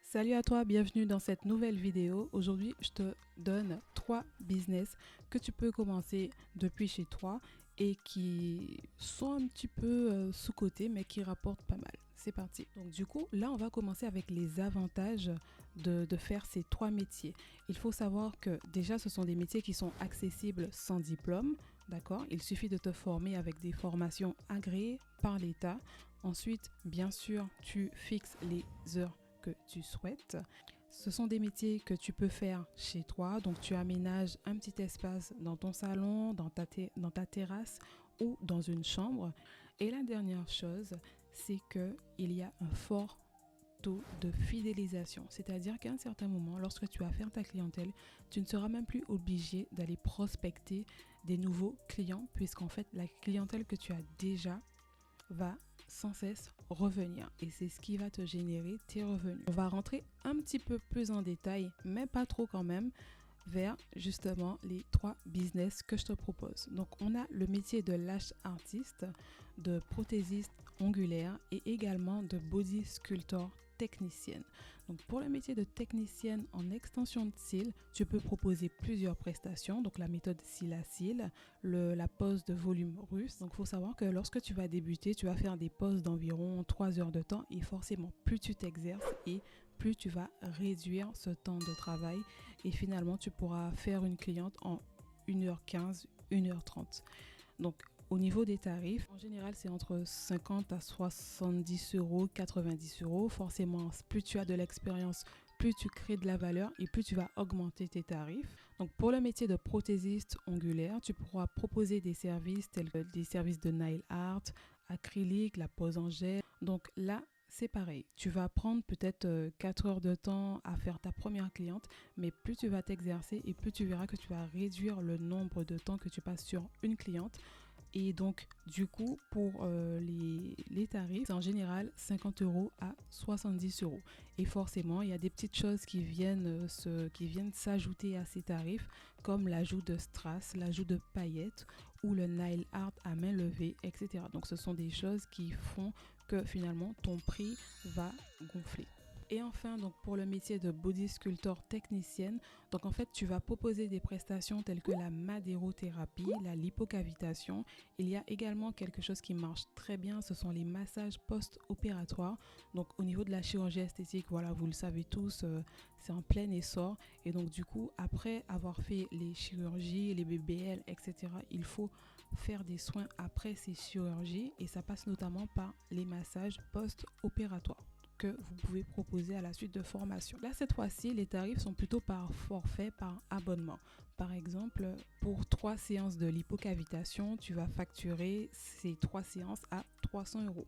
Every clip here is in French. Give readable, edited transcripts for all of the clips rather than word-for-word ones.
Salut à toi, bienvenue dans cette nouvelle vidéo. Aujourd'hui, je te donne 3 business que tu peux commencer depuis chez toi et qui sont un petit peu sous-cotés mais qui rapportent pas mal. C'est parti. Donc du coup, là, on va commencer avec les avantages de faire ces 3 métiers. Il faut savoir que déjà, ce sont des métiers qui sont accessibles sans diplôme. D'accord? Il suffit de te former avec des formations agréées par l'État. Ensuite, bien sûr, tu fixes les heures que tu souhaites. Ce sont des métiers que tu peux faire chez toi. Donc, tu aménages un petit espace dans ton salon, dans ta terrasse ou dans une chambre. Et la dernière chose, c'est qu'il y a un fort taux de fidélisation. C'est-à-dire qu'à un certain moment, lorsque tu vas faire ta clientèle, tu ne seras même plus obligé d'aller prospecter des nouveaux clients puisqu'en fait, la clientèle que tu as déjà va sans cesse revenir et c'est ce qui va te générer tes revenus. On va rentrer un petit peu plus en détail, mais pas trop quand même, vers justement les 3 business que je te propose. Donc on a le métier de lash artiste, de prothésiste ongulaire et également de body sculptor technicienne. Donc pour le métier de technicienne en extension de cils, tu peux proposer plusieurs prestations, donc la méthode cils à cils, la pose de volume russe. Donc il faut savoir que lorsque tu vas débuter, tu vas faire des poses d'environ 3 heures de temps et forcément plus tu t'exerces et plus tu vas réduire ce temps de travail et finalement tu pourras faire une cliente en 1h15, 1h30. Donc au niveau des tarifs, en général, c'est entre 50 à 70 euros, 90 euros. Forcément, plus tu as de l'expérience, plus tu crées de la valeur et plus tu vas augmenter tes tarifs. Donc, pour le métier de prothésiste ongulaire, tu pourras proposer des services tels que des services de nail art, acrylique, la pose en gel. Donc là, c'est pareil. Tu vas prendre peut-être 4 heures de temps à faire ta première cliente, mais plus tu vas t'exercer et plus tu verras que tu vas réduire le nombre de temps que tu passes sur une cliente. Et donc, du coup, pour les tarifs, c'est en général 50 euros à 70 euros. Et forcément, il y a des petites choses qui viennent s'ajouter à ces tarifs, comme l'ajout de strass, l'ajout de paillettes ou le nail art à main levée, etc. Donc, ce sont des choses qui font que finalement, ton prix va gonfler. Et enfin, donc pour le métier de body sculptor technicienne, donc en fait, tu vas proposer des prestations telles que la madérothérapie, la lipocavitation. Il y a également quelque chose qui marche très bien, ce sont les massages post-opératoires. Donc au niveau de la chirurgie esthétique, voilà, vous le savez tous, c'est en plein essor. Et donc du coup, après avoir fait les chirurgies, les BBL, etc., il faut faire des soins après ces chirurgies et ça passe notamment par les massages post-opératoires que vous pouvez proposer à la suite de formation. Là, cette fois-ci, les tarifs sont plutôt par forfait, par abonnement. Par exemple, pour 3 séances de lipocavitation, tu vas facturer ces 3 séances à 300 euros.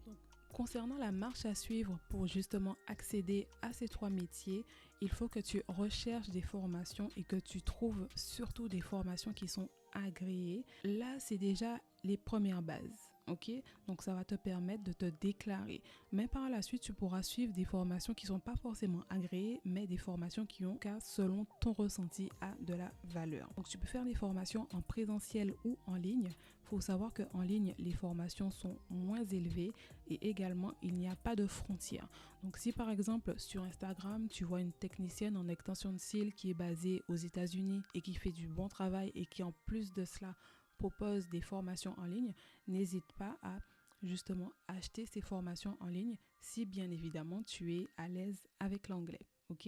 Concernant la marche à suivre pour justement accéder à ces 3 métiers, il faut que tu recherches des formations et que tu trouves surtout des formations qui sont agréées. Là, c'est déjà les premières bases. Ok, donc ça va te permettre de te déclarer. Mais par la suite, tu pourras suivre des formations qui ne sont pas forcément agréées, mais des formations qui ont qu'à, selon ton ressenti, à de la valeur. Donc tu peux faire des formations en présentiel ou en ligne. Il faut savoir qu'en ligne, les formations sont moins élevées et également, il n'y a pas de frontières. Donc si par exemple sur Instagram, tu vois une technicienne en extension de cils qui est basée aux États-Unis et qui fait du bon travail et qui en plus de cela propose des formations en ligne, n'hésite pas à justement acheter ces formations en ligne si bien évidemment tu es à l'aise avec l'anglais. Ok.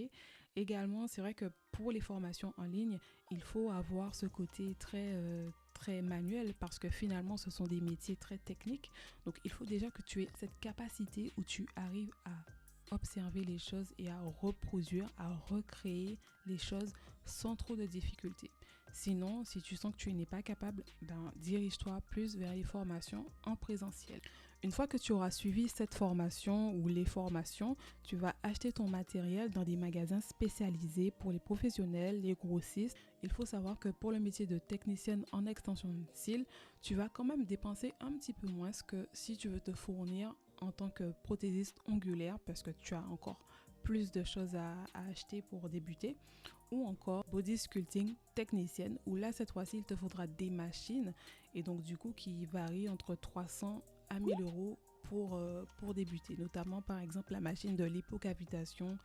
Également, c'est vrai que pour les formations en ligne, il faut avoir ce côté très manuel parce que finalement ce sont des métiers très techniques. Donc il faut déjà que tu aies cette capacité où tu arrives à observer les choses et à reproduire, à recréer les choses sans trop de difficultés. Sinon, si tu sens que tu n'es pas capable, dirige-toi plus vers les formations en présentiel. Une fois que tu auras suivi cette formation ou les formations, tu vas acheter ton matériel dans des magasins spécialisés pour les professionnels, les grossistes. Il faut savoir que pour le métier de technicienne en extension de cils, tu vas quand même dépenser un petit peu moins que si tu veux te fournir en tant que prothésiste ongulaire parce que tu as encore plus de choses à acheter pour débuter, ou encore body sculpting technicienne où là cette fois-ci il te faudra des machines et donc du coup qui varient entre 300 à 1000 euros pour débuter, notamment par exemple la machine de lipocavitation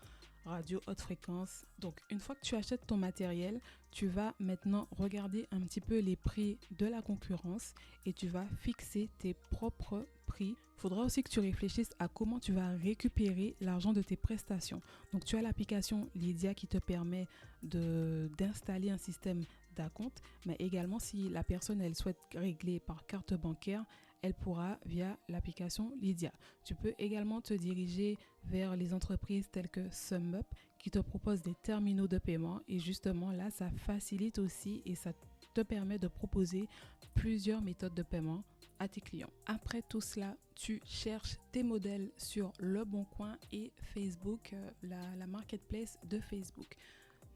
radio haute fréquence. Donc une fois que tu achètes ton matériel, tu vas maintenant regarder un petit peu les prix de la concurrence et tu vas fixer tes propres prix. Il faudra aussi que tu réfléchisses à comment tu vas récupérer l'argent de tes prestations. Donc tu as l'application Lydia qui te permet d'installer un système d'acompte, mais également si la personne elle souhaite régler par carte bancaire, elle pourra via l'application Lydia. Tu peux également te diriger vers les entreprises telles que SumUp qui te proposent des terminaux de paiement et justement là ça facilite aussi et ça te permet de proposer plusieurs méthodes de paiement à tes clients. Après tout cela, tu cherches tes modèles sur Le Bon Coin et Facebook, la marketplace de Facebook.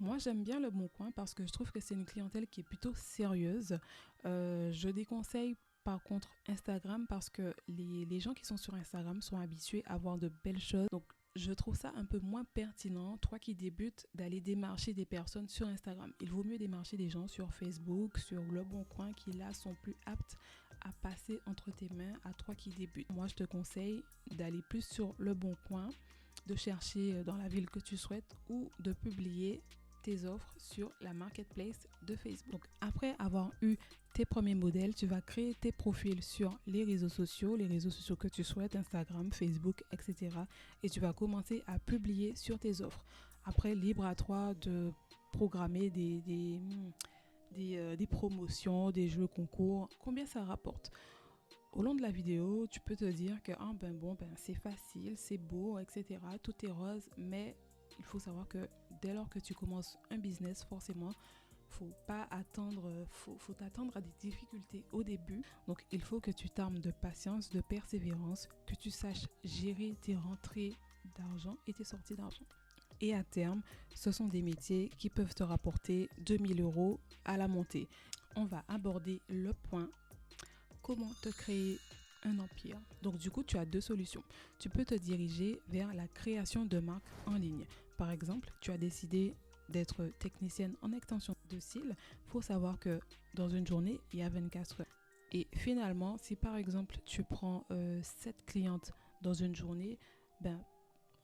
Moi, j'aime bien Le Bon Coin parce que je trouve que c'est une clientèle qui est plutôt sérieuse. Je déconseille par contre Instagram parce que les gens qui sont sur Instagram sont habitués à voir de belles choses. Donc, je trouve ça un peu moins pertinent, toi qui débutes, d'aller démarcher des personnes sur Instagram. Il vaut mieux démarcher des gens sur Facebook, sur Le Bon Coin qui là sont plus aptes à passer entre tes mains à toi qui débutes. Moi, je te conseille d'aller plus sur Le Bon Coin, de chercher dans la ville que tu souhaites ou de publier tes offres sur la marketplace de Facebook. Donc après avoir eu tes premiers modèles, tu vas créer tes profils sur les réseaux sociaux que tu souhaites, Instagram, Facebook, etc. Et tu vas commencer à publier sur tes offres. Après, libre à toi de programmer des promotions, des jeux concours. Combien ça rapporte? Au long de la vidéo, tu peux te dire que c'est facile, c'est beau, etc. Tout est rose, mais il faut savoir que dès lors que tu commences un business, forcément, faut t'attendre à des difficultés au début. Donc, il faut que tu t'armes de patience, de persévérance, que tu saches gérer tes rentrées d'argent et tes sorties d'argent. Et à terme, ce sont des métiers qui peuvent te rapporter 2000 € à la montée. On va aborder le point comment te créer un empire. Donc du coup, tu as deux solutions. Tu peux te diriger vers la création de marques en ligne. Par exemple, tu as décidé d'être technicienne en extension de cils. Il faut savoir que dans une journée, il y a 24 heures. Et finalement, si par exemple, tu prends 7 clientes dans une journée,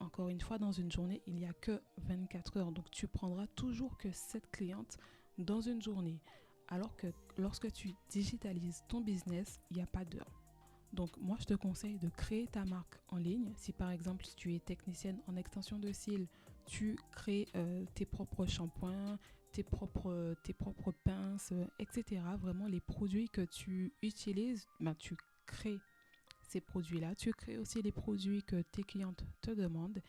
encore une fois, dans une journée, il n'y a que 24 heures. Donc, tu prendras toujours que 7 clientes dans une journée. Alors que lorsque tu digitalises ton business, il n'y a pas d'heure. Donc, moi, je te conseille de créer ta marque en ligne. Si par exemple, tu es technicienne en extension de cils, tu crées tes propres shampoings, tes propres pinces, etc. Vraiment, les produits que tu utilises, tu crées ces produits-là. Tu crées aussi les produits que tes clientes te demandent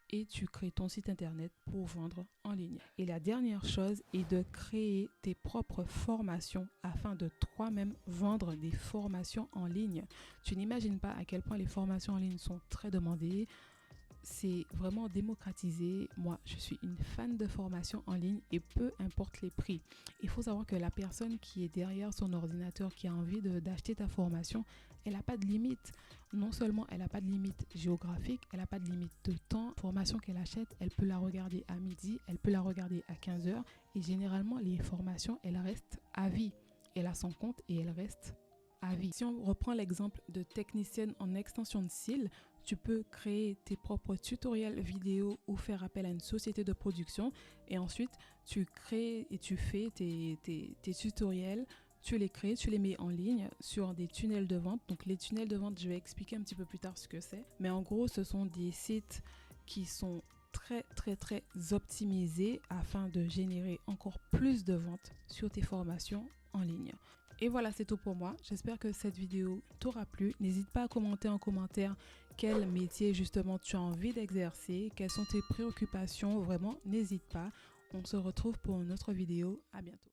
et tu crées ton site internet pour vendre en ligne. Et la dernière chose est de créer tes propres formations afin de toi-même vendre des formations en ligne. Tu n'imagines pas à quel point les formations en ligne sont très demandées. C'est vraiment démocratisé. Moi, je suis une fan de formation en ligne et peu importe les prix. Il faut savoir que la personne qui est derrière son ordinateur, qui a envie d'acheter ta formation, elle n'a pas de limite. Non seulement elle n'a pas de limite géographique, elle n'a pas de limite de temps. La formation qu'elle achète, elle peut la regarder à midi, elle peut la regarder à 15 heures. Et généralement, les formations, elles restent à vie. Elle a son compte et elle reste à vie. Si on reprend l'exemple de technicienne en extension de cils, tu peux créer tes propres tutoriels vidéo ou faire appel à une société de production et ensuite tu crées et tu fais tes tutoriels, tu les crées, tu les mets en ligne sur des tunnels de vente. Donc les tunnels de vente, je vais expliquer un petit peu plus tard ce que c'est. Mais en gros, ce sont des sites qui sont très optimisés afin de générer encore plus de ventes sur tes formations en ligne. Et voilà, c'est tout pour moi. J'espère que cette vidéo t'aura plu. N'hésite pas à commenter en commentaire quel métier justement tu as envie d'exercer, quelles sont tes préoccupations. Vraiment, n'hésite pas. On se retrouve pour une autre vidéo. À bientôt.